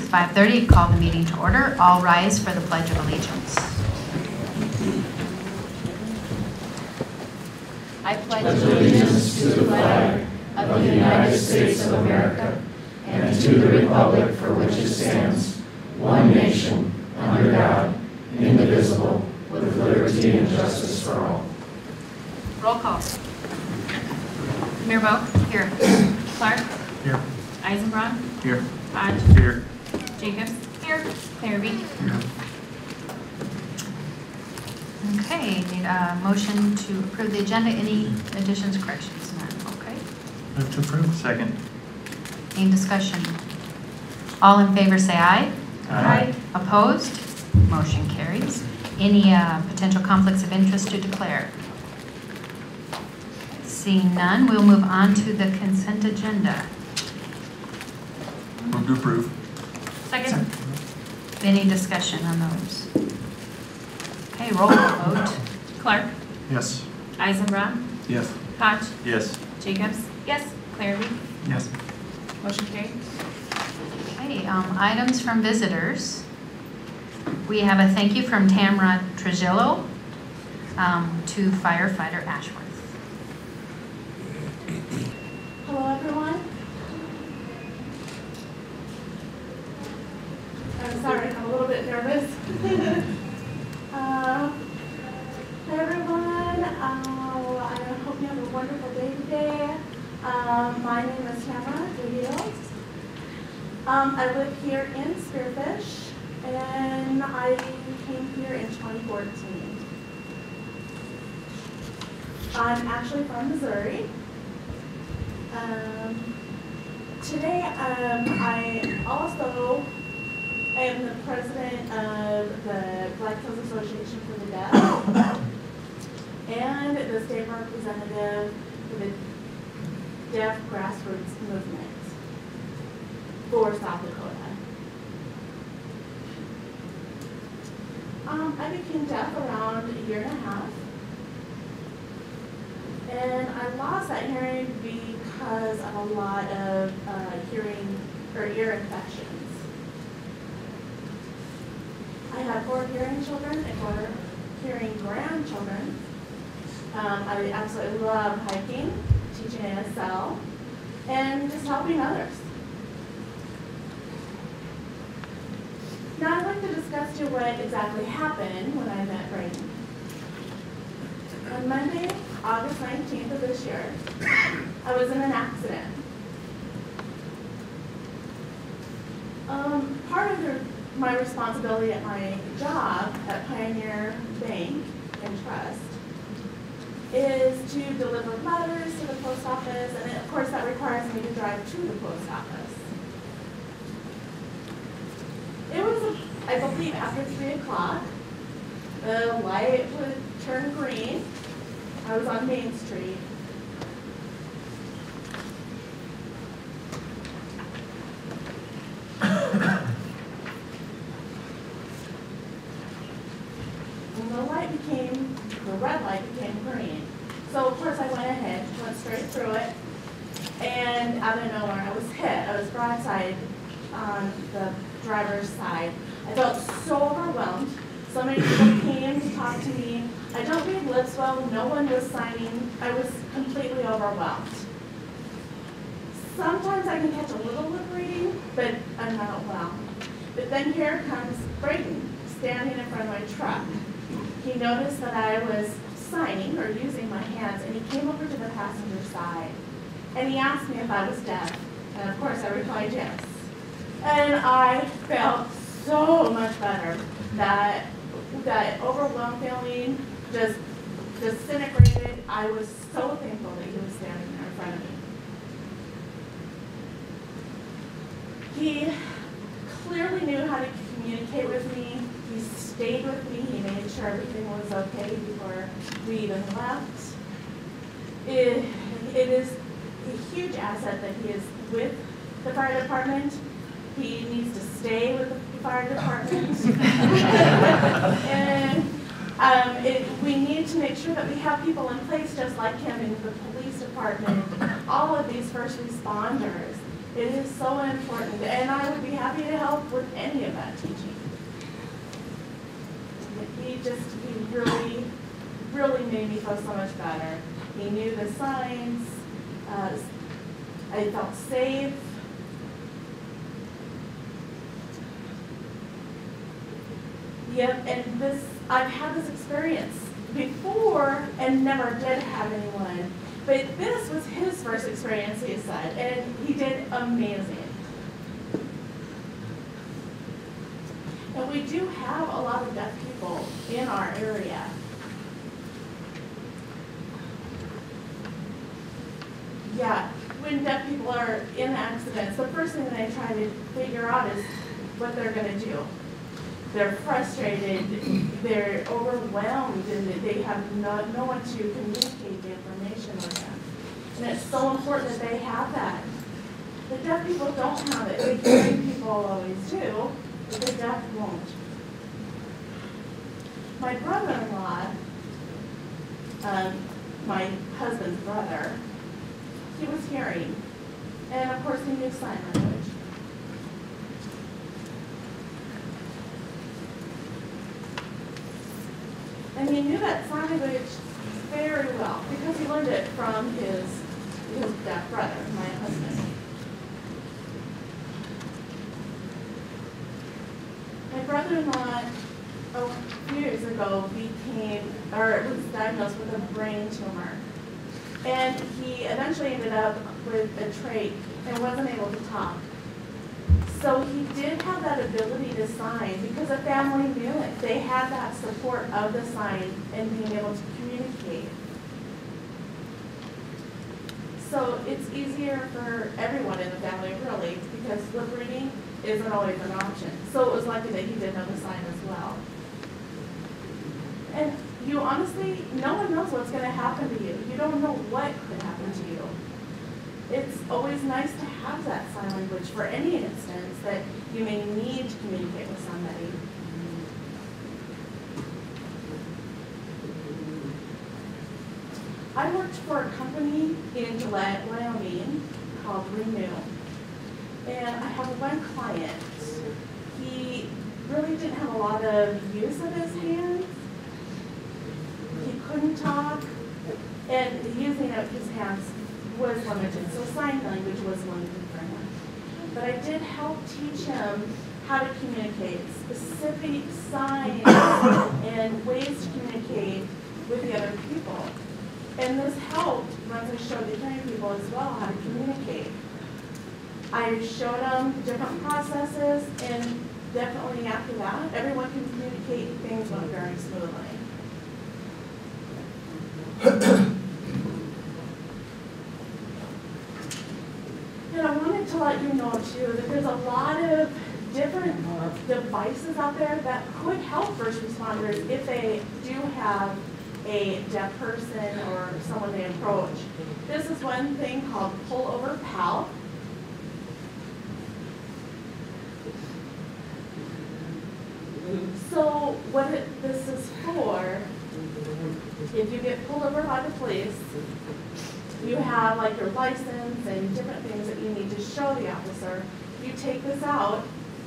5:30, call the meeting to order. All rise for the Pledge of Allegiance. I pledge allegiance to the flag of the United States of America and to the republic for which it stands, one nation, under God, indivisible, with liberty and justice for all. Roll call. Mirbo? Here. Clark? Here. Eisenbraun? Here. Hodge? Here. Jacobs? Here. Larrabee? Here. Okay, need a motion to approve the agenda. Any additions, corrections? None. Okay. Move to approve. Second. Any discussion? All in favor say aye. Aye. Opposed? Motion carries. Any potential conflicts of interest to declare? Seeing none, we'll move on to the consent agenda. Move to approve. Second. Any discussion on those? Okay, roll call vote. Clark? Yes. Eisenbraun? Yes. Hodge? Yes. Jacobs? Yes. Larrabee? Yes. Motion carried. Okay, items from visitors. We have a thank you from Tamara Trujillo to firefighter Ashworth. Hello, everyone. I'm sorry, I'm a little bit nervous. Hi, everyone. I hope you have a wonderful day today. My name is Tamara Trujillo. I live here in Spearfish, and I came here in 2014. I'm actually from Missouri. Today, I also am the president of the Black Hills Association for the Deaf and the state representative for the Deaf Grassroots Movement for South Dakota. I became deaf around a year and a half. And I lost that hearing because of a lot of hearing or ear infections. I have 4 hearing children and 4 hearing grandchildren. I absolutely love hiking, teaching ASL, and just helping others. Now I'd like to discuss to you what exactly happened when I met Brayden. On Monday, August 19th of this year, I was in an accident. Part of my responsibility at my job at Pioneer Bank and Trust is to deliver letters to the post office, and of course that requires me to drive to the post office. It was, I believe, after 3 o'clock. The light would turn green. I was on Main Street. And the red light became green. So of course I went ahead, went straight through it, and out of nowhere I was hit. I was broadside on the driver's side. I felt so overwhelmed. So many people came to talk to me. I don't read lips well. No one was signing. I was completely overwhelmed. Sometimes I can catch a little lip reading, but I'm not well. But then here comes Brayden standing in front of my truck. He noticed that I was signing or using my hands, and he came over to the passenger side. And he asked me if I was deaf. And of course I replied yes. And I felt so much better. That overwhelmed feeling just disintegrated. I was so thankful that he was standing there in front of me. He clearly knew how to communicate with me. He stayed with me. He made sure everything was okay before we even left. It is a huge asset that he is with the fire department. He needs to stay with the fire department. And we need to make sure that we have people in place just like him in the police department, all of these first responders. It is so important, and I would be happy to help with he really, really made me feel so much better. He knew the signs. I felt safe. Yep, and I've had this experience before and never did have anyone. But this was his first experience, he said, and he did amazing. And we do have a lot of deaf people in our area. Yeah, when deaf people are in accidents, the first thing that I try to figure out is what they're going to do. They're frustrated, they're overwhelmed, and they have no one to communicate the information with them. And it's so important that they have that. The deaf people don't have it. The hearing people always do, but the deaf won't. My brother-in-law, my husband's brother, he was hearing, and of course he knew sign language. And he knew that sign language very well because he learned it from his deaf brother, my husband. My brother-in-law, a few years ago, was diagnosed with a brain tumor. And he eventually ended up with a trach and wasn't able to talk. So he did have that ability to sign because the family knew it. They had that support of the sign and being able to communicate. So it's easier for everyone in the family, really, because lip reading isn't always an option. So it was lucky that he did know the sign as well. And you honestly, no one knows what's going to happen to you. You don't know what could happen to you. It's always nice to have that sign language for any instance that you may need to communicate with somebody. I worked for a company in Gillette, Wyoming called Renew. And I have one client. He really didn't have a lot of use of his hands. He couldn't talk, and the using of his hands was limited, so sign language was limited for him. But I did help teach him how to communicate, specific signs and ways to communicate with the other people. And this helped once I showed the hearing people as well how to communicate. I showed them different processes, and definitely after that, everyone can communicate, things went very smoothly. And I wanted to let you know too that there's a lot of different devices out there that could help first responders if they do have a deaf person or someone they approach. This is one thing called Pullover Pal. So what this is for, if you get pulled over by the police, you have like your license and different things that you need to show the officer. You take this out.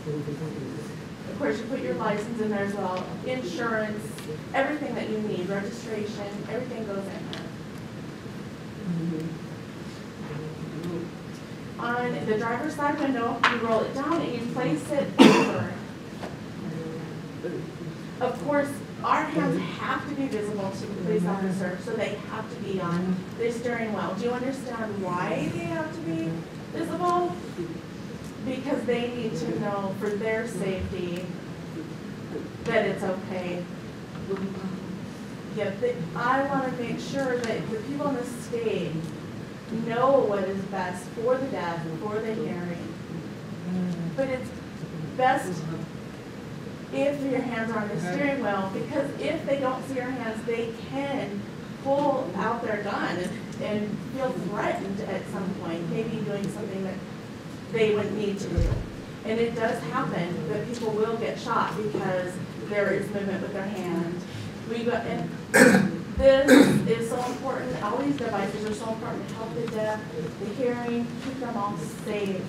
Of course, you put your license in there as well, insurance, everything that you need, registration, everything goes in there. On the driver's side window, you roll it down and you place it over. Of course, our hands have to be visible to the police officer, so they have to be on the steering wheel. Do you understand why they have to be visible? Because they need to know for their safety that it's okay. Yeah, I want to make sure that the people in the state know what is best for the deaf and for the hearing. But it's best if your hands are on the steering wheel, because if they don't see your hands, they can pull out their gun and feel threatened at some point, maybe doing something that they wouldn't need to do. And it does happen that people will get shot because there is movement with their hand. And this is so important. All these devices are so important to help the deaf, the hearing, keep them all safe.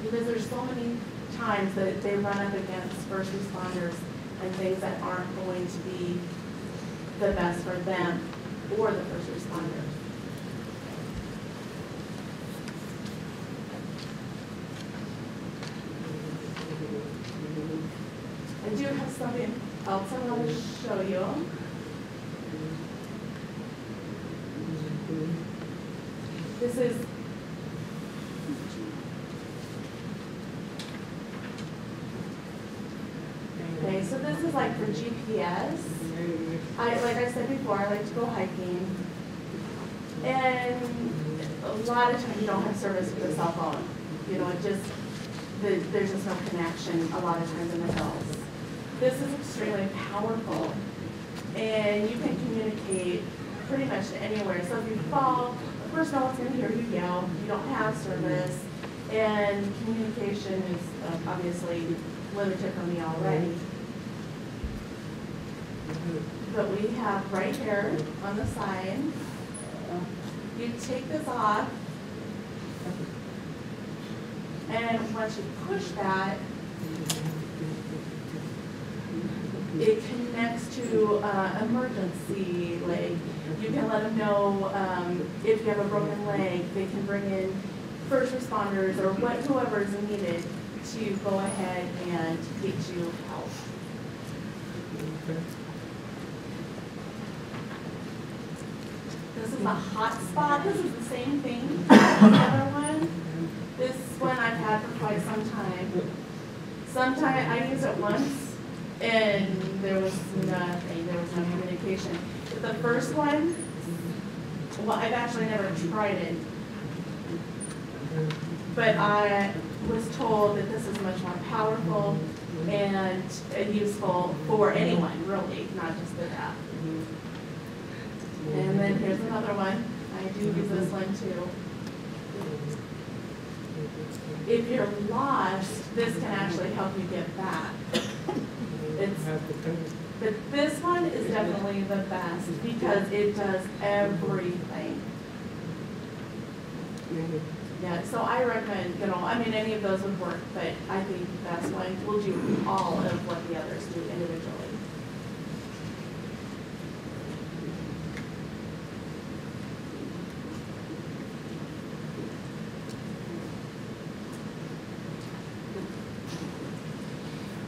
Because there's so many times that they run up against first responders and things that aren't going to be the best for them or the first responders. I do have something else I want to show you. This is okay, so this is like for GPS. Like I said before, I like to go hiking. And a lot of times you don't have service with a cell phone. You know, there's just no connection a lot of times in the hills. This is extremely powerful, and you can communicate pretty much to anywhere. So if you fall, of course no one's going to hear you yell. You don't have service, and communication is obviously limited for me already. But we have right here on the side, you take this off, and once you push that, it connects to emergency, like you can let them know if you have a broken leg, they can bring in first responders or whoever is needed to go ahead and get you help. This is a hot spot. This is the same thing as the other one. This one I've had for quite some time. Sometimes I used it once and there was nothing, there was no communication. But the first one, well, I've actually never tried it. But I was told that this is much more powerful and useful for anyone, really, not just the deaf. And then here's another one. I do use this one too. If you're lost, this can actually help you get back. But this one is definitely the best because it does everything. Yeah, so I recommend, I mean, any of those would work, but I think the best one will do all of what the others do individually.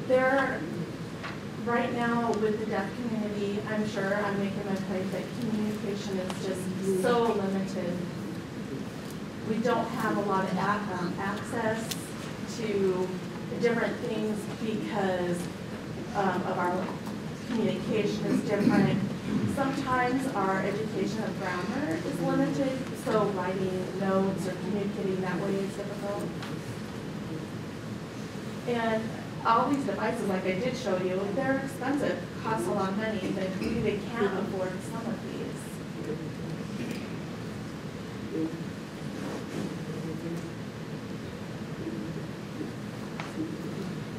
There, right now with the deaf community, I'm sure I'm making my point that communication is just so limited. We don't have a lot of access to different things because of our communication is different. Sometimes our education of grammar is limited, so writing notes or communicating that way is difficult. And all these devices, like I did show you, they're expensive, cost a lot of money, but they can't afford some of these.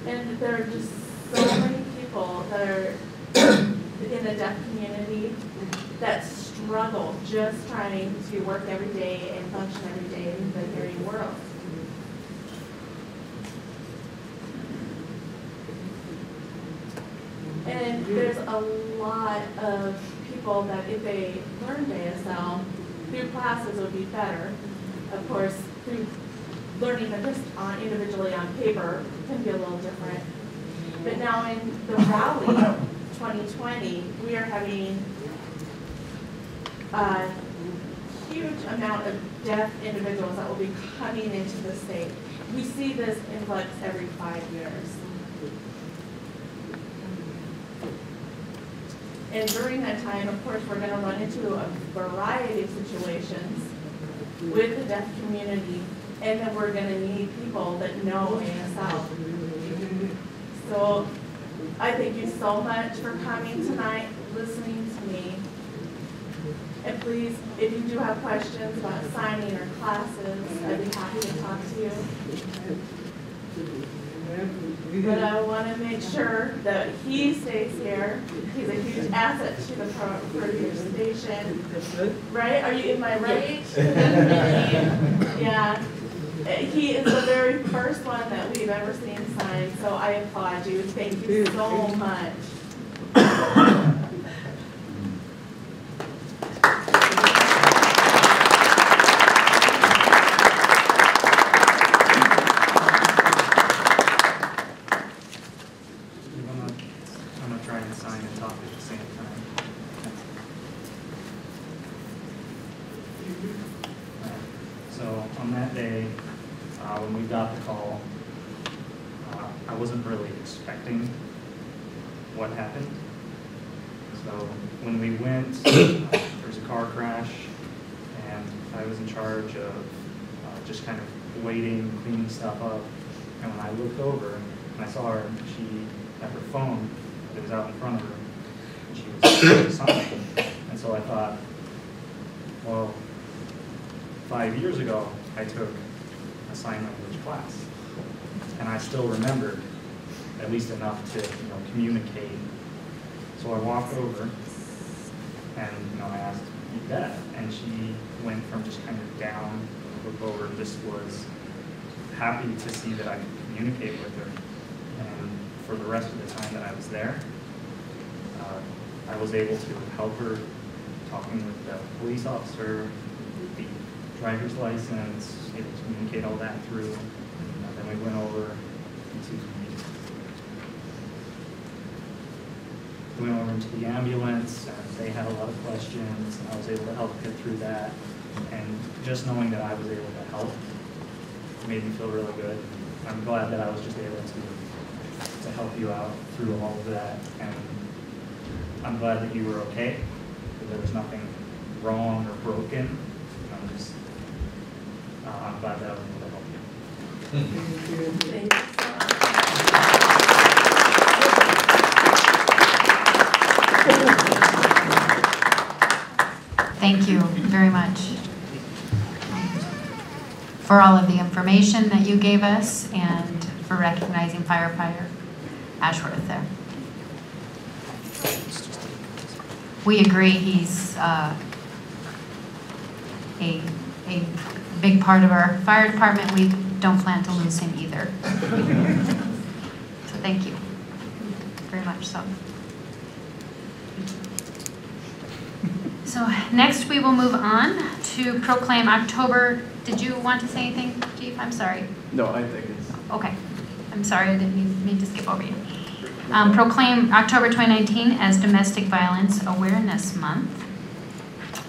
And there are just so many people that are in the deaf community that struggle just trying to work every day and function every day in the hearing world. And there's a lot of people that if they learn ASL through classes would be better. Of course, through learning them just individually on paper can be a little different. But now in the rally 2020, we are having a huge amount of deaf individuals that will be coming into the state. We see this influx every 5 years. And during that time, of course, we're going to run into a variety of situations with the deaf community, and then we're going to need people that know ASL. So I thank you so much for coming tonight, listening to me. And please, if you do have questions about signing or classes, I'd be happy to talk to you. But I want to make sure that he stays here. He's a huge asset to the Spearfish station. Right? Am I right? Yeah. He is the very first one that we've ever seen signed, so I applaud you. Thank you so much. I'm gonna try and sign and talk at the same time. So on that day, when we got the call, I wasn't really expecting what happened. So when we went, there was a car crash, and I was in charge of just kind of waiting, cleaning stuff up. And when I looked over, and I saw her, she had her phone that was out in front of her, and she was doing something. And so I thought, well, 5 years ago, I took a sign language class, and I still remembered at least enough to, communicate. So I walked over, and I asked, "You deaf?" And she went from just kind of down, look over, and just was happy to see that I could communicate with her. And for the rest of the time that I was there, I was able to help her talking with the police officer, the driver's license, able to communicate all that through. Then we went over into the ambulance, and they had a lot of questions, and I was able to help get through that. And just knowing that I was able to help made me feel really good. I'm glad that I was just able to help you out through all of that, and I'm glad that you were okay, that there was nothing wrong or broken. I'm glad that I was able to help you. Thank you so much. Thank you very much for all of the information that you gave us and for recognizing firefighter Ashworth there. We agree he's a big part of our fire department. We don't plan to lose him either. So thank you very much so. So next we will move on to proclaim October. Did you want to say anything, Chief? I'm sorry. No, I think it's... Okay. I'm sorry, I didn't mean to skip over you. Proclaim October 2019 as Domestic Violence Awareness Month.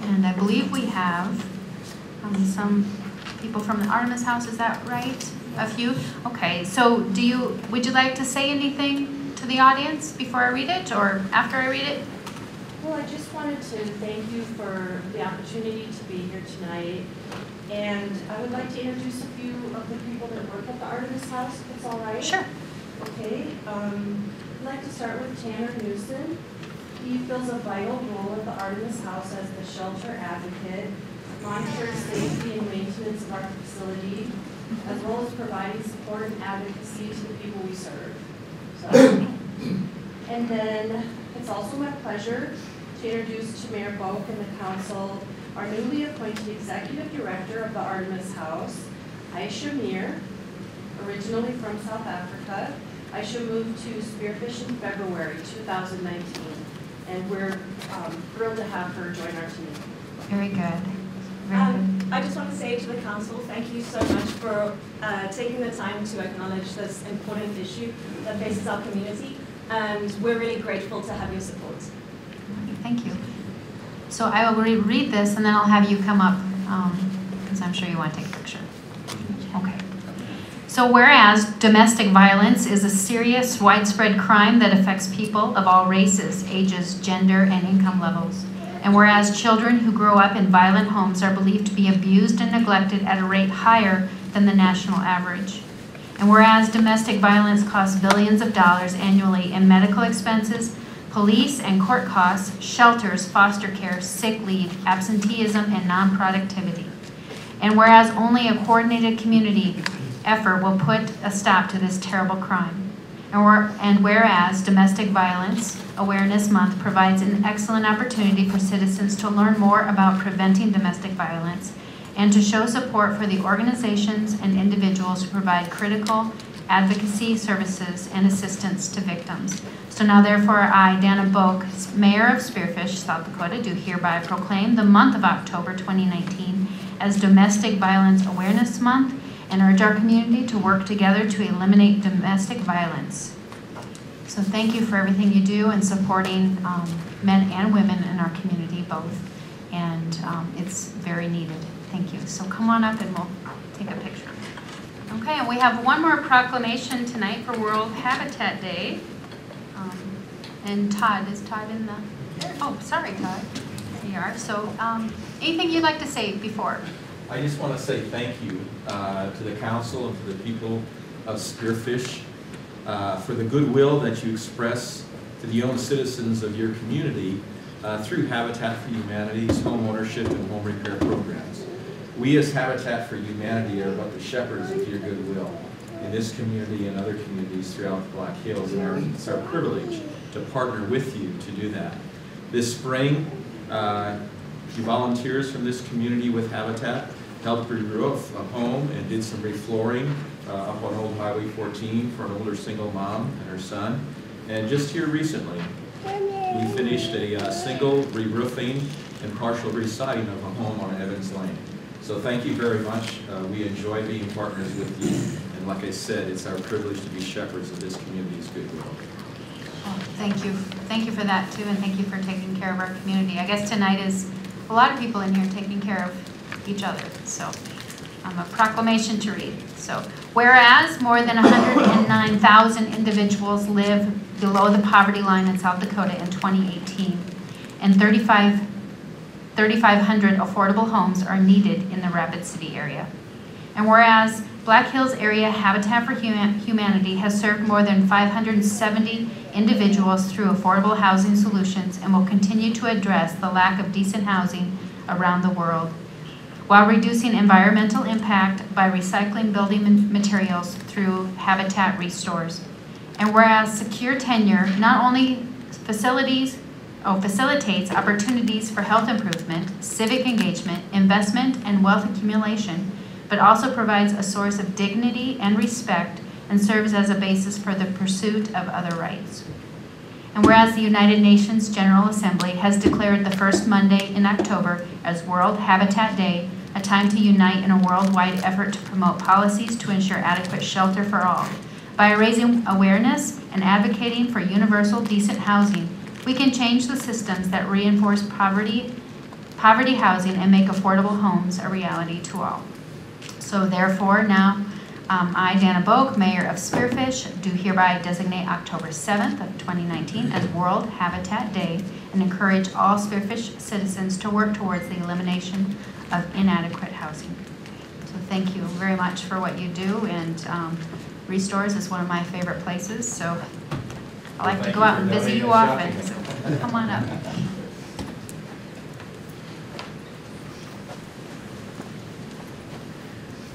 And I believe we have some people from the Artemis House, is that right? A few? Okay, so would you like to say anything to the audience before I read it or after I read it? Well, I just wanted to thank you for the opportunity to be here tonight. And I would like to introduce a few of the people that work at the Artemis House, if it's all right. Sure. Okay. I'd like to start with Tanner Newsom. He fills a vital role at the Artemis House as the shelter advocate, monitoring safety and maintenance of our facility, as well as providing support and advocacy to the people we serve. So, and then it's also my pleasure to introduce to Mayor Boak and the council our newly appointed executive director of the Artemis House, Aisha Mir, originally from South Africa. Aisha moved to Spearfish in February 2019, and we're thrilled to have her join our team. Very good. Very good. I just want to say to the council, thank you so much for taking the time to acknowledge this important issue that faces our community, and we're really grateful to have your support. Thank you. So I will read this and then I'll have you come up because I'm sure you want to take a picture. Okay. So whereas domestic violence is a serious, widespread crime that affects people of all races, ages, gender, and income levels. And whereas children who grow up in violent homes are believed to be abused and neglected at a rate higher than the national average. And whereas domestic violence costs billions of dollars annually in medical expenses, police and court costs, shelters, foster care, sick leave, absenteeism, and non-productivity. And whereas only a coordinated community effort will put a stop to this terrible crime. And whereas Domestic Violence Awareness Month provides an excellent opportunity for citizens to learn more about preventing domestic violence and to show support for the organizations and individuals who provide critical advocacy services and assistance to victims. So now therefore I, Dana Boak, Mayor of Spearfish, South Dakota, do hereby proclaim the month of October 2019 as Domestic Violence Awareness Month and urge our community to work together to eliminate domestic violence. So thank you for everything you do in supporting men and women in our community both. And it's very needed. Thank you. So come on up and we'll take a picture. Okay, and we have one more proclamation tonight for World Habitat Day. And Todd, is Todd in the, oh, sorry, Todd. There you are. So anything you'd like to say before? I just want to say thank you to the council and to the people of Spearfish for the goodwill that you express to the own citizens of your community through Habitat for Humanity's home ownership and home repair programs. We as Habitat for Humanity are but the shepherds of your goodwill in this community and other communities throughout the Black Hills, and it's our privilege to partner with you to do that. This spring, you volunteers from this community with Habitat helped re-roof a home and did some reflooring up on Old Highway 14 for an older single mom and her son. And just here recently, we finished a single re-roofing and partial re-siding of a home on Evans Lane. So thank you very much. We enjoy being partners with you. And like I said, it's our privilege to be shepherds of this community's goodwill. Oh, thank you. Thank you for that too, and thank you for taking care of our community. I guess tonight is a lot of people in here taking care of each other. So a proclamation to read. So whereas more than 109,000 individuals live below the poverty line in South Dakota in 2018, and 3,500 affordable homes are needed in the Rapid City area. And whereas Black Hills Area Habitat for Humanity has served more than 570 individuals through affordable housing solutions and will continue to address the lack of decent housing around the world, while reducing environmental impact by recycling building materials through habitat restores. And whereas secure tenure not only facilitates opportunities for health improvement, civic engagement, investment, and wealth accumulation, but also provides a source of dignity and respect and serves as a basis for the pursuit of other rights. And whereas the United Nations General Assembly has declared the first Monday in October as World Habitat Day, a time to unite in a worldwide effort to promote policies to ensure adequate shelter for all. By raising awareness and advocating for universal decent housing, we can change the systems that reinforce poverty housing and make affordable homes a reality to all. So therefore now, I, Dana Boak, Mayor of Spearfish, do hereby designate October 7th of 2019 as World Habitat Day and encourage all Spearfish citizens to work towards the elimination of inadequate housing. So thank you very much for what you do, and Restores is one of my favorite places, so I like to go out and visit you often, so come on up.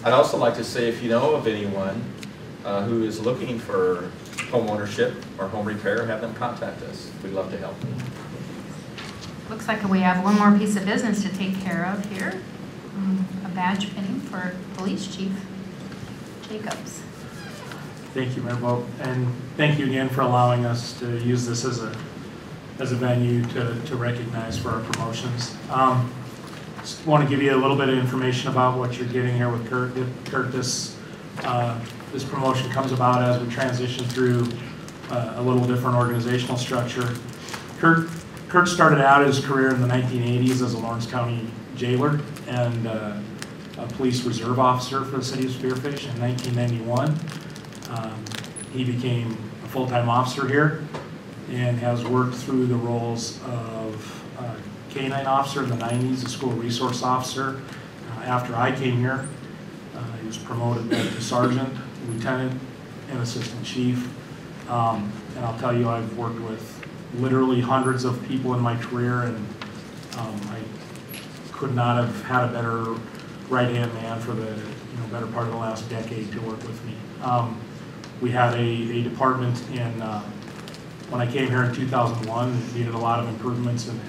I'd also like to say, if you know of anyone who is looking for home ownership or home repair, have them contact us. We'd love to help. Looks like we have one more piece of business to take care of here. A badge pinning for Police Chief Jacobs. Thank you, Mayor Boak, and thank you again for allowing us to use this as a venue to recognize for our promotions. Just want to give you a little bit of information about what you're getting here with Kurt. This promotion comes about as we transition through a little different organizational structure. Kurt started out his career in the 1980s as a Lawrence County jailer and a police reserve officer for the city of Spearfish. In 1991, he became a full-time officer here and has worked through the roles of K-9 officer in the 90s, a school resource officer. After I came here, he was promoted back to sergeant, lieutenant, and assistant chief. And I'll tell you, I've worked with literally hundreds of people in my career, and I could not have had a better right-hand man for the better part of the last decade to work with me. We had a department when I came here in 2001, it needed a lot of improvements, and it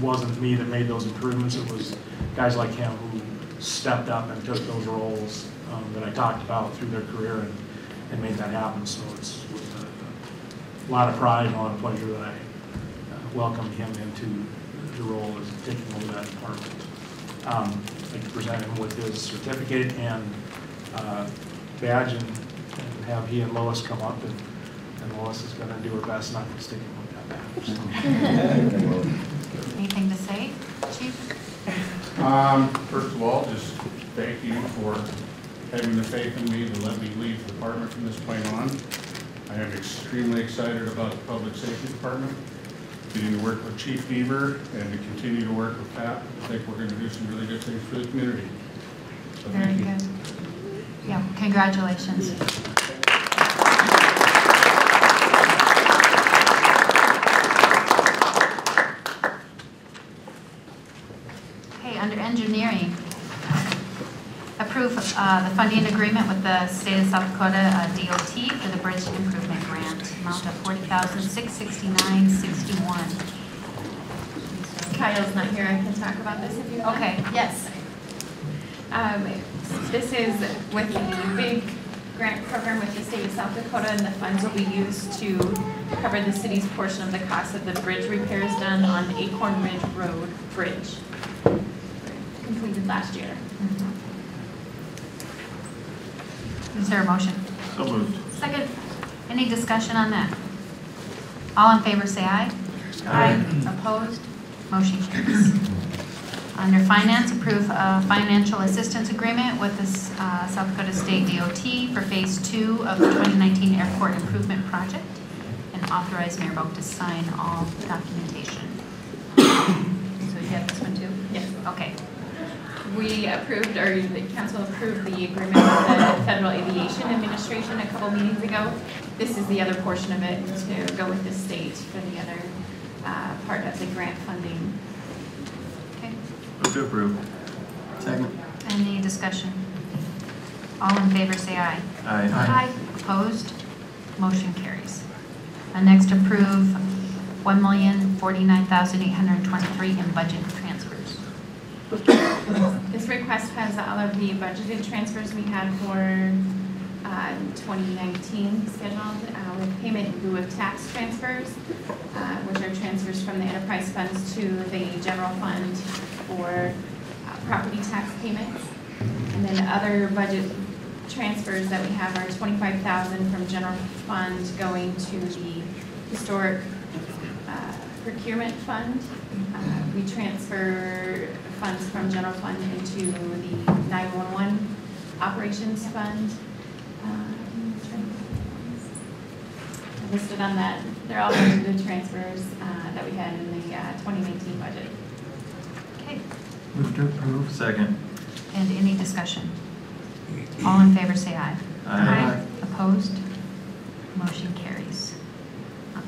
wasn't me that made those improvements. It was guys like him who stepped up and took those roles that I talked about through their career and made that happen. So it's with a lot of pride and a lot of pleasure that I welcomed him into the role as taking over that department. I'd like to present him with his certificate and badge and have he and Lois come up, and Lois is going to do her best not to stick him with that badge. So. Anything to say, Chief? First of all, just thank you for having the faith in me to let me lead the department from this point on. I am extremely excited about the Public Safety Department, getting to work with Chief Beaver and to continue to work with Pat. I think we're going to do some really good things for the community. So Very good. Yeah, congratulations. Okay, under engineering, approve the funding agreement with the state of South Dakota DOT for the bridge improvement grant, amount of $40,669.61. Kyle's not here, I can talk about this if you want. Okay, yes. This is with the big grant program with the state of South Dakota, and the funds will be used to cover the city's portion of the cost of the bridge repairs done on Acorn Ridge Road Bridge, completed last year. Is there a motion? So moved. Second. Any discussion on that? All in favor say aye. Aye. Opposed? Motion carries. Under finance, approve a financial assistance agreement with the South Dakota State DOT for Phase 2 of the 2019 Airport Improvement Project, and authorize Mayor Boak to sign all documentation. So you have this one too? Yes. Okay. We approved, or the council approved the agreement with the Federal Aviation Administration a couple meetings ago. This is the other portion of it to go with the state for the other part of the grant funding. Okay. Move to approve. Second. Any discussion? All in favor say aye. Aye. Aye. Opposed? Motion carries. Next, approve $1,049,823 in budget transfers. This request has all of the budgeted transfers we had for 2019 scheduled with payment in lieu of tax transfers, which are transfers from the enterprise funds to the general fund for property tax payments. And then other budget transfers that we have are $25,000 from general fund going to the historic procurement fund. We transfer funds from general fund into the 911 operations fund. Listed on that, they're all the transfers that we had in the 2019 budget. Okay. Move to approve. Second. And any discussion? All in favor say aye. Aye. Opposed? Motion carries.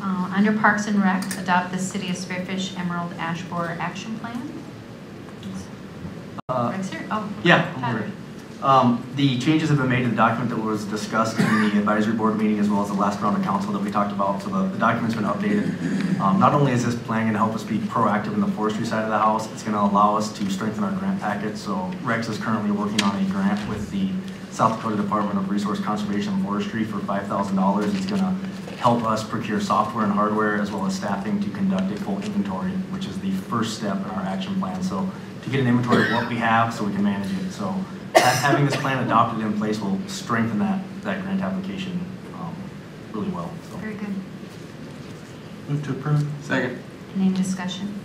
Under Parks and Rec, adopt the City of Spearfish Emerald Ash Borer Action Plan. Rex here? Oh, Yeah, Tyler. the changes have been made to the document that was discussed in the advisory board meeting as well as the last round of council that we talked about. So the document's been updated. Not only is this plan going to help us be proactive in the forestry side of the house, it's going to allow us to strengthen our grant package. So Rex is currently working on a grant with the South Dakota Department of Resource Conservation and Forestry for $5,000. It's going to help us procure software and hardware as well as staffing to conduct a full inventory, which is the first step in our action plan. So to get an inventory of what we have so we can manage it. So having this plan adopted in place will strengthen that grant application really well. So. Very good. Move to approve. Second. Any discussion?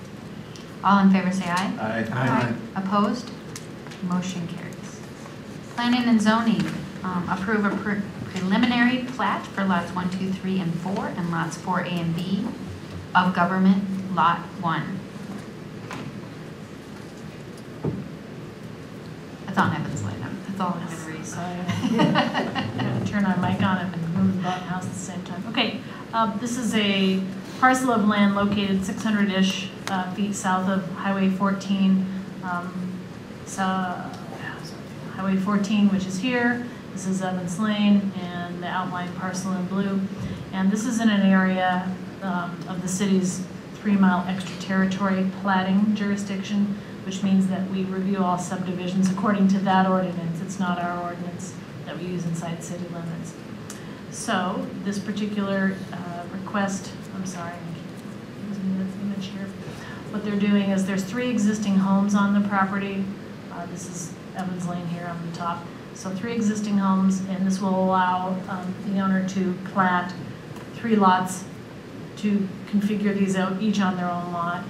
All in favor say aye. Aye. Opposed? Motion carries. Planning and zoning, approve a preliminary plat for lots 1, 2, 3, and 4, and lots 4A and B of government lot 1. It's on Evan's line. That's all I have to read. So I'm gonna turn our mic on and move the button house at the same time. Okay, this is a parcel of land located 600-ish feet south of Highway 14. Highway 14, which is here. This is Evans Lane and the outlined parcel in blue. And this is in an area of the city's 3-mile extra territory platting jurisdiction, which means that we review all subdivisions according to that ordinance. It's not our ordinance that we use inside city limits. So this particular request, I'm sorry, I keep using this image here. What they're doing is there's 3 existing homes on the property. This is Evans Lane here on the top. So 3 existing homes, and this will allow the owner to plat 3 lots to configure these out each on their own lot.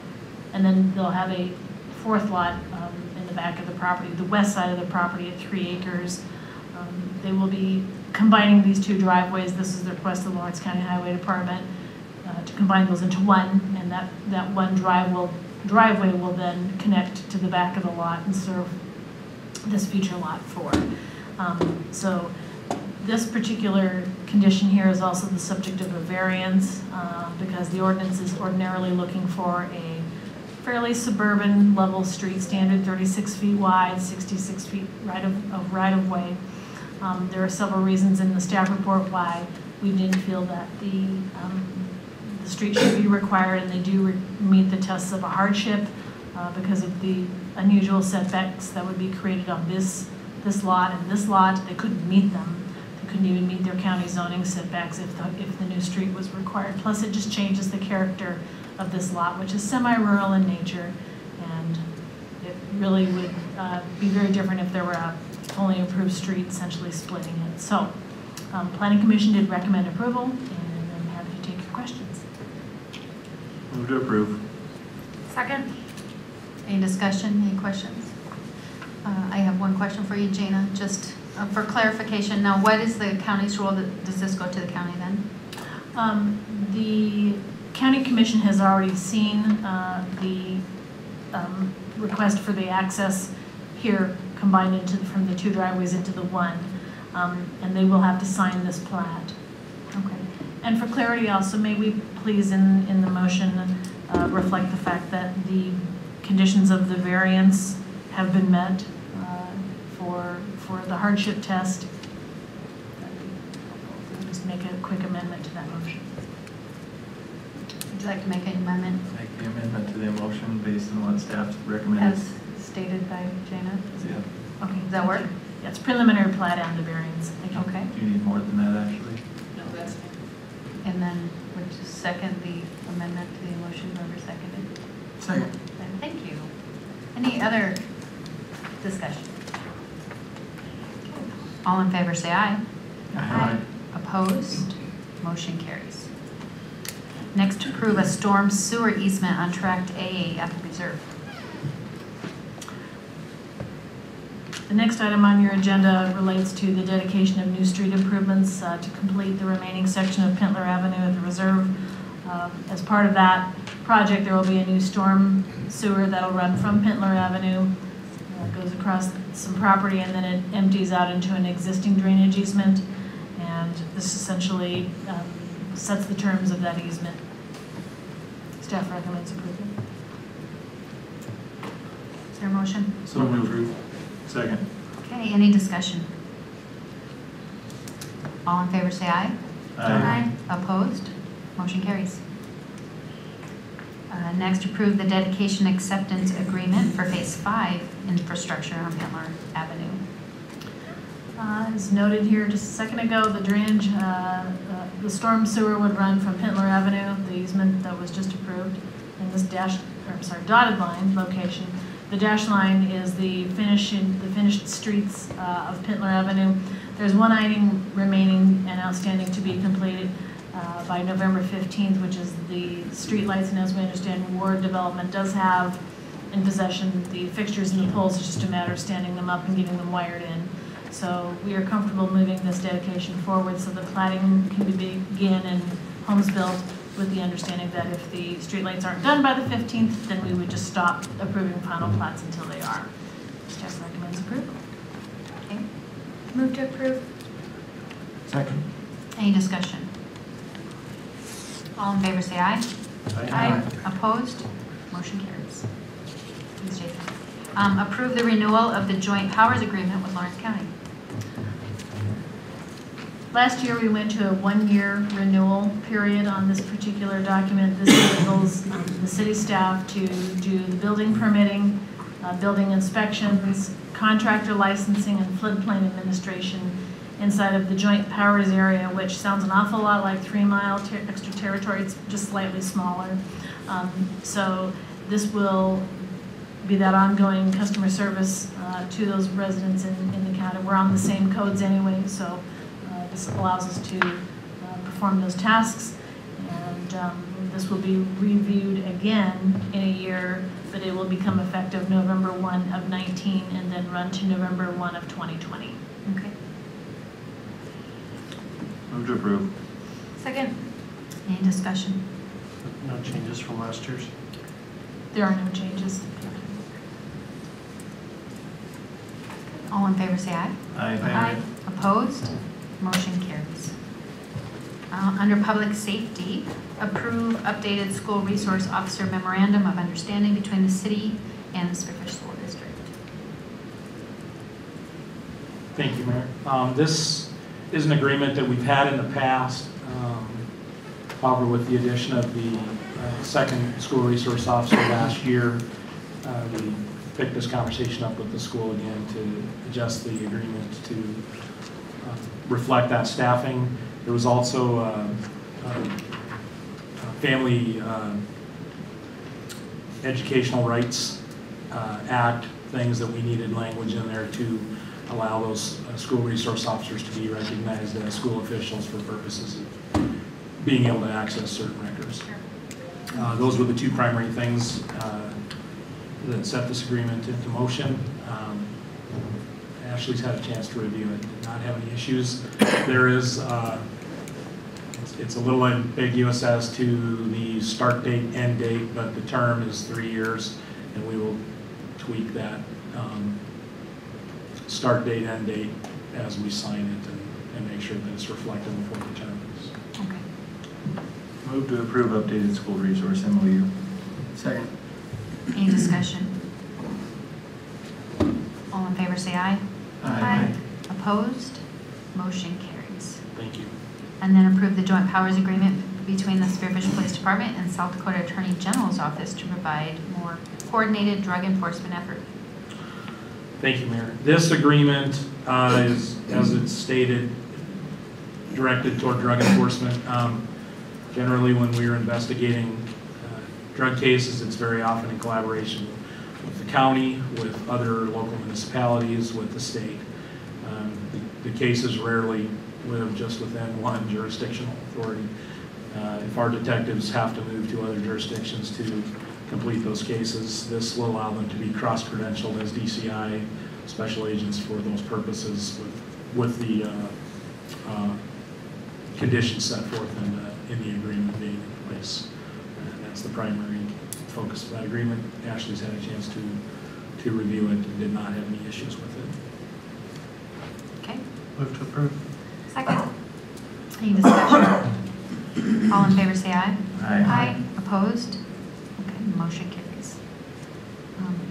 And then they'll have a 4th lot in the back of the property, the west side of the property at 3 acres. They will be combining these 2 driveways. This is the request of the Lawrence County Highway Department to combine those into one, and that one driveway will then connect to the back of the lot and serve this future lot 4. So this particular condition here is also the subject of a variance because the ordinance is ordinarily looking for a fairly suburban level street standard, 36 feet wide, 66 feet right of way. There are several reasons in the staff report why we didn't feel that the street should be required, and they do meet the tests of a hardship because of the unusual setbacks that would be created on this lot and this lot. They couldn't meet them. They couldn't even meet their county zoning setbacks if the new street was required. Plus, it just changes the character of this lot, which is semi-rural in nature, and it really would be very different if there were a fully improved street essentially splitting it. So, Planning Commission did recommend approval, and I'm happy to take your questions. Move to approve. Second. Any discussion, any questions? I have one question for you, Jana, just for clarification. Now, what is the county's role? Does this go to the county then? The County Commission has already seen the request for the access here combined from the 2 driveways into the one, and they will have to sign this plat. Okay. And for clarity also, may we please in the motion reflect the fact that the conditions of the variance have been met for the hardship test. Just make a quick amendment to that motion. Would you like to make an amendment? Make the amendment to the motion based on what staff recommended. As stated by Jana? Yeah. Okay, does that work? Yeah, it's preliminary plat and the variance. Thank you. Okay. Do you need more than that, actually? No, that's fine. And then would you second the amendment to the motion, whoever seconded? Second. Thank you. Any other discussion? All in favor say aye. Aye. Opposed? Motion carries. Next, approve a storm sewer easement on tract AA at the reserve. The next item on your agenda relates to the dedication of new street improvements to complete the remaining section of Pintler Avenue at the reserve. As part of that project, there will be a new storm sewer that'll run from Pintler Avenue, goes across some property, and then it empties out into an existing drainage easement. And this essentially sets the terms of that easement. Staff recommends approval. Is there a motion? So moved. Second. Okay, any discussion? All in favor say aye. Aye. Opposed? Motion carries. Next, approve the dedication acceptance agreement for Phase 5 infrastructure on Pintler Avenue. As noted here just a second ago, the drainage, the storm sewer would run from Pintler Avenue, the easement that was just approved, in this dotted line location. The dashed line is the finished streets of Pintler Avenue. There's one item remaining and outstanding to be completed by November 15th, which is the street lights. And as we understand, Ward Development does have in possession the fixtures and the poles. It's just a matter of standing them up and getting them wired in. So we are comfortable moving this dedication forward so the plating can begin and homes built, with the understanding that if the streetlights aren't done by the 15th, then we would just stop approving final plats until they are. Staff recommends approval. Okay. Move to approve. Second. Any discussion? All in favor say aye. Aye. Opposed? Motion carries. Please, Jason. Approve the renewal of the joint powers agreement with Lawrence County. Last year, we went to a one-year renewal period on this particular document. This enables the city staff to do the building permitting building inspections, contractor licensing, and floodplain administration inside of the joint powers area, which sounds an awful lot like 3 Mile extra territory. It's just slightly smaller. So this will be that ongoing customer service to those residents in the county. We're on the same codes anyway, so this allows us to perform those tasks. And this will be reviewed again in a year, but it will become effective November 1 of 19 and then run to November 1 of 2020. Okay. Move to approve. Second. Any discussion? No changes from last year's. There are no changes. All in favor say aye. Aye. Opposed? Motion carries. Under Public Safety, approve updated school resource officer memorandum of understanding between the city and the Spearfish School District. Thank you, Mayor. This is an agreement that we've had in the past. However, with the addition of the second school resource officer last year, we picked this conversation up with the school again to adjust the agreement to reflect that staffing. There was also a Family Educational Rights Act, things that we needed language in there to allow those school resource officers to be recognized as school officials for purposes of being able to access certain records. Those were the two primary things that set this agreement into motion. Ashley's had a chance to review it, did not have any issues. There is, it's a little ambiguous as to the start date, end date, but the term is 3 years, and we will tweak that start date, end date as we sign it and make sure that it's reflective of what the term is. Okay. Move to approve updated school resource MOU. Second. Any discussion? All in favor say aye. Aye. Opposed? Motion carries. Thank you. And then approve the joint powers agreement between the Spearfish Police Department and South Dakota Attorney General's Office to provide more coordinated drug enforcement effort. Thank you, Mayor. This agreement is, as it's stated, directed toward drug enforcement. Generally, when we are investigating drug cases, it's very often in collaboration with the county, with other local municipalities, with the state. The cases rarely live just within one jurisdictional authority. If our detectives have to move to other jurisdictions to complete those cases, this will allow them to be cross-credentialed as DCI special agents for those purposes with the conditions set forth in the agreement being in place. And that's the primary focus of that agreement. Ashley's had a chance to review it and did not have any issues with it. Okay. Move to approve. Second. Any discussion? All in favor say aye. Aye. Opposed? Okay, motion carries.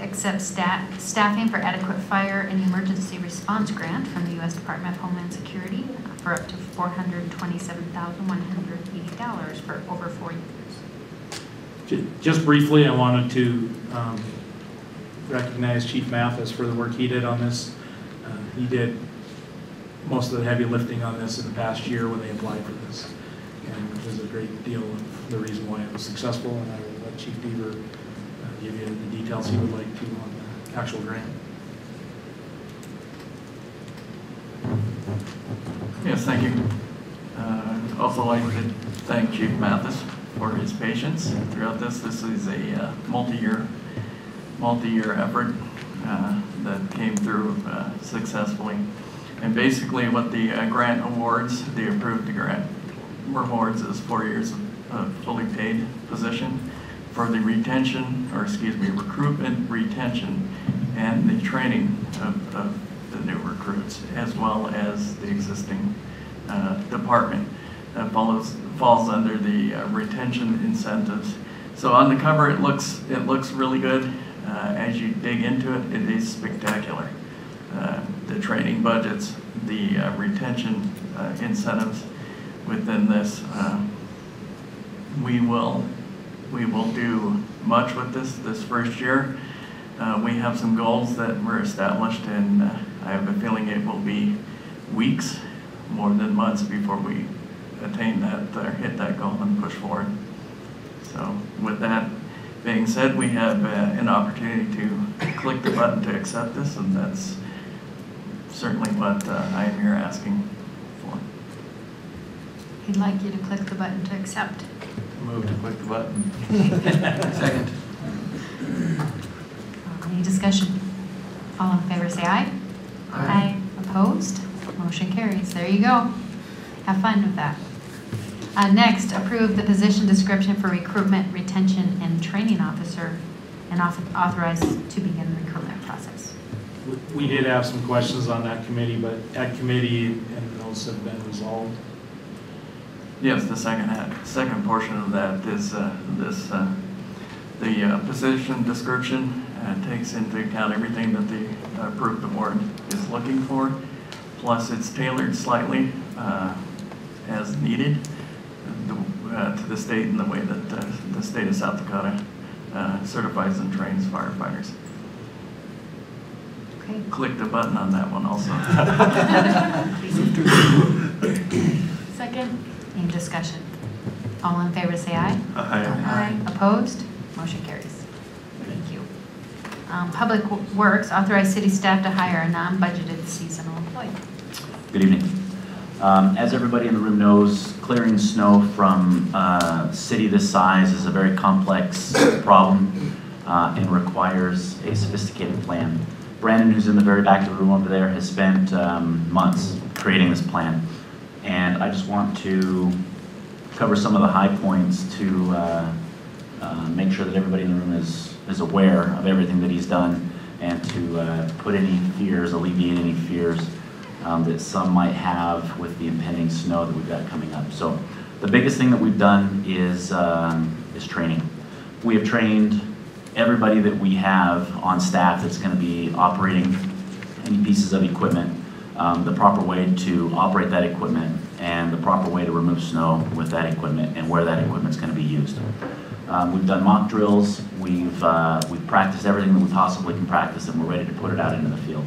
Accept staffing for adequate fire and emergency response grant from the U.S. Department of Homeland Security for up to $427,180 for over 4 years. Just briefly, I wanted to recognize Chief Mathis for the work he did on this. He did most of the heavy lifting on this in the past year when they applied for this. And it was a great deal of the reason why it was successful, and I will let Chief Deaver give you the details he would like to on the actual grant. Yes, thank you. I'd also like to thank Chief Mathis for his patience throughout this. This is a multi-year effort that came through successfully. And basically what the grant awards, the approved grant awards is 4 years of fully paid position for the recruitment, retention, and the training of the new recruits, as well as the existing department. That falls under the retention incentives. So on the cover, it looks really good. As you dig into it, it is spectacular. The training budgets, the retention incentives within this. We will do much with this first year. We have some goals that were established, and I have a feeling it will be weeks more than months before we attain that or hit that goal and push forward. So with that being said, we have an opportunity to click the button to accept this, and that's certainly what I am here asking for. He'd like you to click the button to accept. Move to click the button. Second. Any discussion? All in favor say aye. Aye. Opposed? Motion carries. There you go. Have fun with that. Next, approve the position description for recruitment, retention, and training officer, and authorize to begin the recruitment process. We did have some questions on that committee, but at committee, and those have been resolved. Yes, the second portion of that is the position description takes into account everything that the approved board is looking for, plus it's tailored slightly as needed to the state in the way that the state of South Dakota certifies and trains firefighters. Okay. Click the button on that one also. Second. Any discussion? All in favor say aye. Aye. Opposed? Motion carries. Thank you. Public Works, authorize city staff to hire a non-budgeted seasonal employee. Good evening. As everybody in the room knows, clearing snow from a city this size is a very complex problem and requires a sophisticated plan. Brandon, who's in the very back of the room over there, has spent months creating this plan. And I just want to cover some of the high points to make sure that everybody in the room is aware of everything that he's done, and to put any fears, alleviate any fears that some might have with the impending snow that we've got coming up. So the biggest thing that we've done is training. We have trained everybody that we have on staff that's going to be operating any pieces of equipment, the proper way to operate that equipment, and the proper way to remove snow with that equipment, and where that equipment's going to be used. We've done mock drills, we've practiced everything that we possibly can practice, and we're ready to put it out into the field.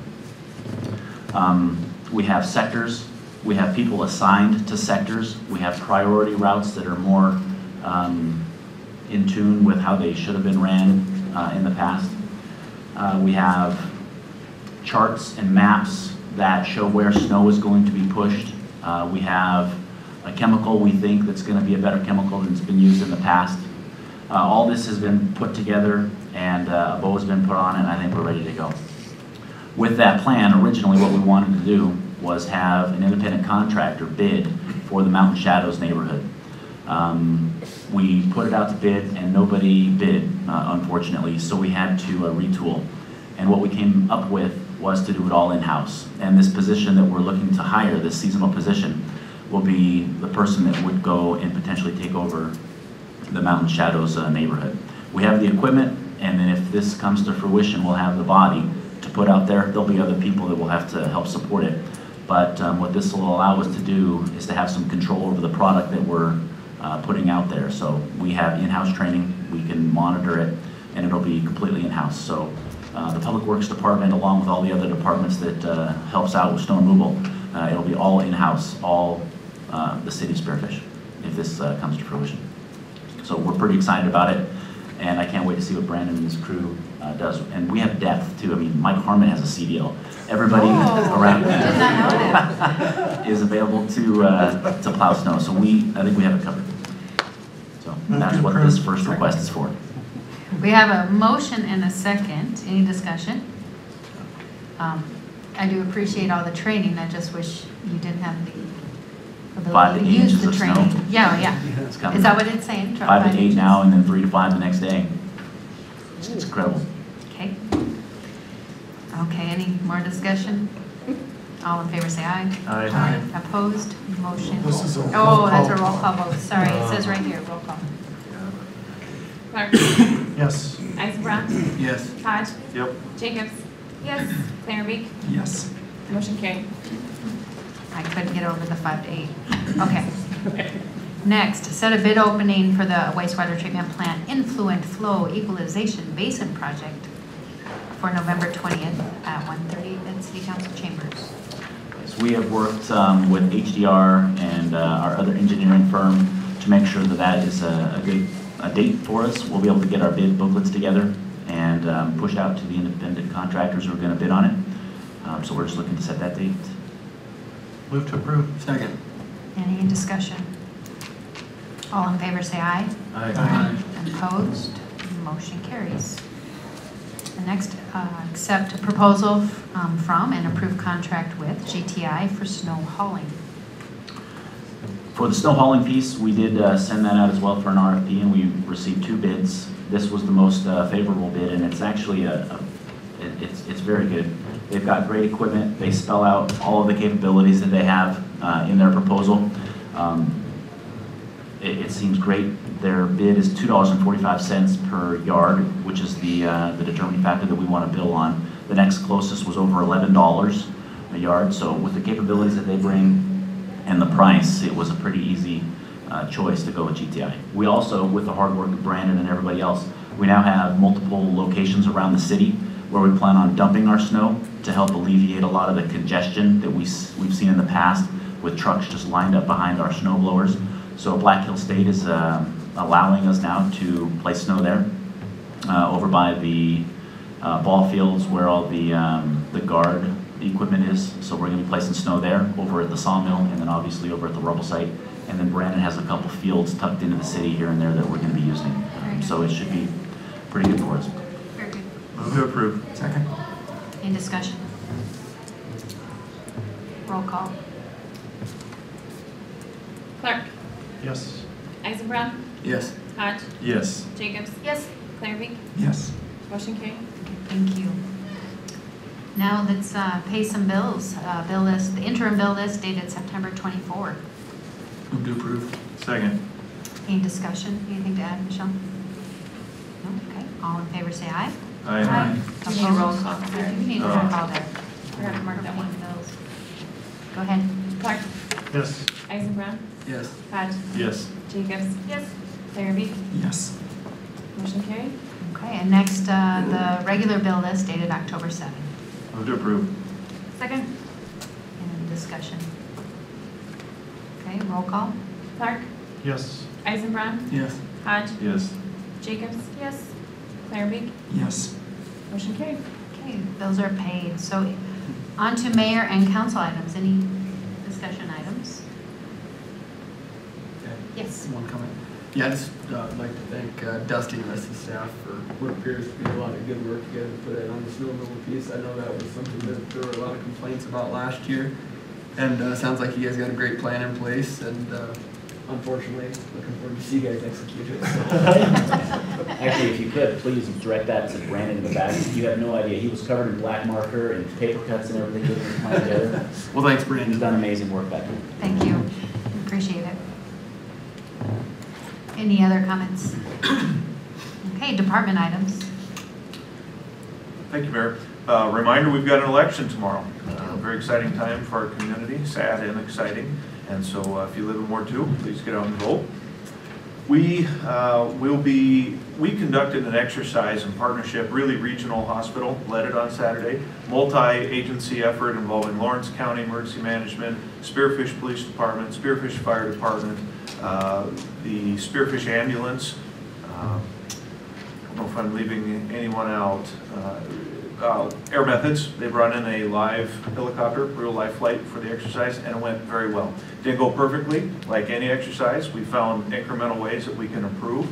We have sectors, we have people assigned to sectors, we have priority routes that are more in tune with how they should have been ran in the past. We have charts and maps that show where snow is going to be pushed. We have a chemical we think that's going to be a better chemical than's been used in the past. All this has been put together, and a bow has been put on it, and I think we're ready to go. With that plan, originally what we wanted to do was have an independent contractor bid for the Mountain Shadows neighborhood. We put it out to bid, and nobody bid, unfortunately, so we had to retool. And what we came up with was to do it all in-house. And this position that we're looking to hire, this seasonal position, will be the person that would go and potentially take over the Mountain Shadows neighborhood. We have the equipment, and then if this comes to fruition, we'll have the body to put out there. There'll be other people that will have to help support it. But what this will allow us to do is to have some control over the product that we're putting out there. So we have in-house training, we can monitor it, and it'll be completely in-house. So the Public Works Department, along with all the other departments that helps out with snow removal, it'll be all in-house, all the city of Spearfish, if this comes to fruition. So we're pretty excited about it, and I can't wait to see what Brandon and his crew does. And we have depth too. I mean, Mike Harmon has a CDL. Everybody around is available to plow snow. So I think we have it covered. So that's what this first request is for. We have a motion and a second. Any discussion? I do appreciate all the training. I just wish you didn't have the ability to use the training. Snow. Yeah. It's coming. Is that what it's saying? 5 to 8 now, and then 3 to 5 the next day. It's incredible. Okay. Okay, any more discussion? All in favor say aye. Aye. Opposed? Motion. This is a roll Oh, that's a call. roll call vote. Sorry, it says right here, roll call. Clark. Yes. Eisenbrock. Yes. Todd. Yep. Jacobs. Yes. Clarenbeek. Yes. Motion carried. I couldn't get over the 5 to 8. Okay. Next, set a bid opening for the wastewater treatment plant influent flow equalization basin project. for November 20th at 1:30 at City Council Chambers. So we have worked with HDR and our other engineering firm to make sure that that is a good date for us. We'll be able to get our bid booklets together and push out to the independent contractors who are going to bid on it. So we're just looking to set that date. Move to approve. Second. Any discussion? All in favor say aye. Aye. Opposed? Motion carries. The next, accept a proposal from and approve contract with GTI for snow hauling. For the snow hauling piece, we did send that out as well for an RFP, and we received 2 bids. This was the most favorable bid, and it's actually it's very good. They've got great equipment. They spell out all of the capabilities that they have in their proposal. It seems great. Their bid is $2.45 per yard, which is the determining factor that we want to bill on. The next closest was over $11 a yard. So with the capabilities that they bring and the price, it was a pretty easy choice to go with GTI. We also, with the hard work of Brandon and everybody else, we now have multiple locations around the city where we plan on dumping our snow to help alleviate a lot of the congestion that we've seen in the past with trucks just lined up behind our snow blowers. So Black Hill State is allowing us now to place snow there over by the ball fields where all the guard equipment is. So we're going to be placing snow there, over at the sawmill, and then obviously over at the rubble site. And then Brandon has a couple fields tucked into the city here and there that we're going to be using. So it should be pretty good for us. Very good. Move to approve. Second. Any discussion? Roll call. Clark. Yes. Eisenbrown. Yes. Hodge. Yes. Jacobs. Yes. Clarenbeek. Yes. Motion carried. Thank you. Now let's pay some bills. Bill list, the interim bill list dated September 24. Move to approve. Second. Any discussion? Anything to add, Michelle? No? Okay. All in favor say aye. Aye. Do you need a roll call? You need a roll call there. Forgot to mark that one. Bills. Go ahead. Clark. Yes. Eisenbrown. Yes. Hodge. Yes. Jacobs. Yes. Clarenbeek. Yes. Motion carried. Okay, and next, the regular bill list dated October 7. Move to approve. Second. Any discussion? Okay, roll call. Clark. Yes. Eisenbrown. Yes. Hodge. Yes. Jacobs. Yes. Clarenbeek. Yes. Motion carried. Okay, bills are paid. So on to mayor and council items. Any discussion items? Yes. One comment. Yeah, I'd just like to thank Dusty and the rest of the staff for what appears to be a lot of good work you guys put in on the snow removal piece. I know that was something that there were a lot of complaints about last year. And sounds like you guys got a great plan in place, and unfortunately, looking forward to see you guys execute it. Actually, if you could, please direct that to Brandon in the back. You have no idea. He was covered in black marker and paper cuts and everything getting this plan together. Well, thanks, Brandon. He's done amazing work back there. Thank you. Appreciate it. Any other comments? Okay, department items. Thank you, Mayor. Reminder, we've got an election tomorrow. Very exciting time for our community, sad and exciting. And so if you live in Ward 2, please get out and vote. We conducted an exercise in partnership, really regional hospital, led it on Saturday, multi-agency effort involving Lawrence County Emergency Management, Spearfish Police Department, Spearfish Fire Department, the Spearfish Ambulance. I don't know if I'm leaving anyone out. Air Methods, they brought in a live helicopter, real live flight for the exercise, and it went very well. Didn't go perfectly, like any exercise. We found incremental ways that we can improve.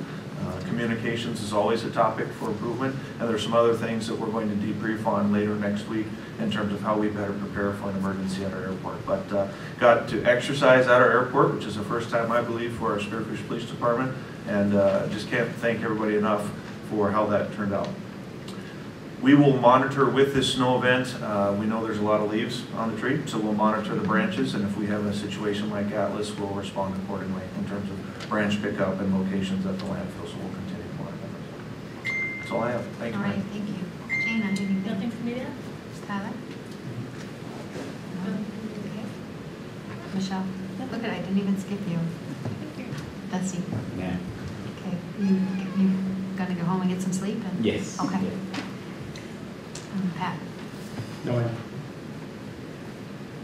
Communications is always a topic for improvement, and there's some other things that we're going to debrief on later next week in terms of how we better prepare for an emergency at our airport. But got to exercise at our airport, which is the first time, I believe, for our Spearfish Police Department, and just can't thank everybody enough for how that turned out. We will monitor with this snow event. We know there's a lot of leaves on the tree, so we'll monitor the branches, and if we have a situation like Atlas, we'll respond accordingly in terms of branch pickup and locations at the landfill, so we'll continue to monitor. That's all I have. Thank you. All right, thank you. Jane, anything? Nothing for me to add? Tyler? No? Okay. Michelle? Look at, I didn't even skip you. Dusty? Yeah. Okay, you gonna go home and get some sleep? And Yes. Okay. Yeah. Pat, No, ma'am.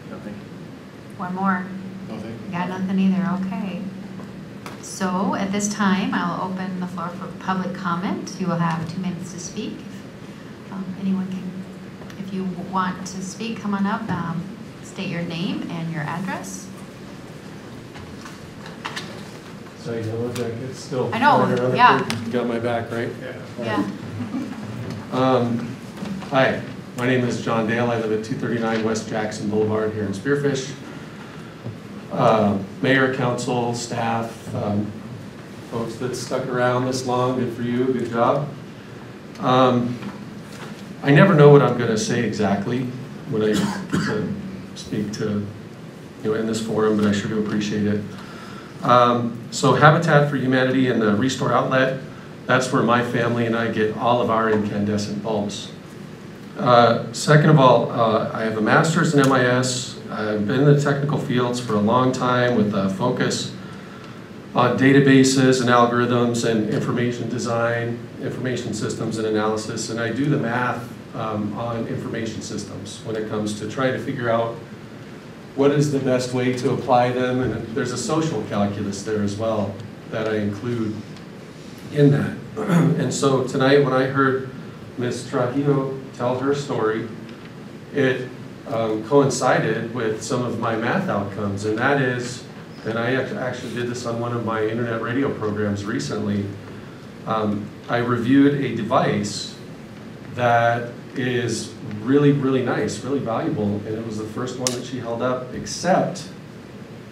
Nothing. one more. Nothing. Got nothing either, okay. So at this time, I'll open the floor for public comment. You will have 2 minutes to speak. Anyone can, if you want to speak, come on up, state your name and your address. So you know, it's still. I know, running around yeah. up there. You got my back, right? Yeah. Hi, my name is John Dale. I live at 239 West Jackson Boulevard here in Spearfish. Mayor, council, staff, folks that stuck around this long, good for you, good job. I never know what I'm going to say exactly when I get to speak to, in this forum, but I sure do appreciate it. So Habitat for Humanity and the Restore Outlet, that's where my family and I get all of our incandescent bulbs. Second of all, I have a master's in MIS. I've been in the technical fields for a long time with a focus on databases and algorithms and information design, information systems and analysis, and I do the math on information systems when it comes to trying to figure out what is the best way to apply them, and there's a social calculus there as well that I include in that. And so tonight when I heard Ms. Trujillo tell her story, it coincided with some of my math outcomes, and that is, and I actually did this on one of my internet radio programs recently, I reviewed a device that is really, really nice, really valuable, and it was the first one that she held up, except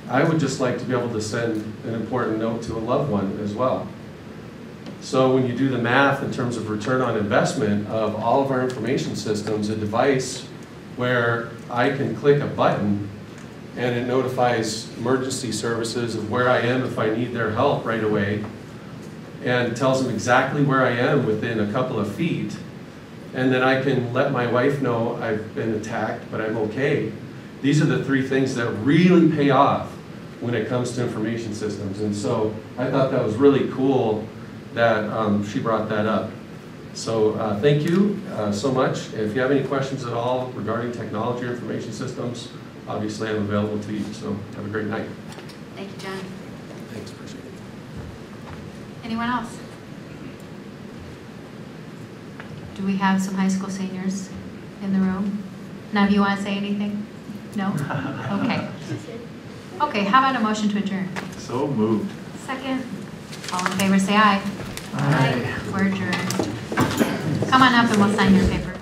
I would just like to be able to send an important note to a loved one as well. So when you do the math in terms of return on investment of all of our information systems, a device where I can click a button and it notifies emergency services of where I am if I need their help right away, and tells them exactly where I am within a couple of feet, and then I can let my wife know I've been attacked, but I'm okay. These are the 3 things that really pay off when it comes to information systems. And so I thought that was really cool that she brought that up. So thank you so much. If you have any questions at all regarding technology or information systems, obviously I'm available to you. So have a great night. Thank you, John. Thanks, appreciate it. Anyone else? Do we have some high school seniors in the room? None of you want to say anything? No? Okay. Okay, how about a motion to adjourn? So moved. Second. All in favor, say aye. Aye. We're adjourned. Come on up and we'll sign your paper.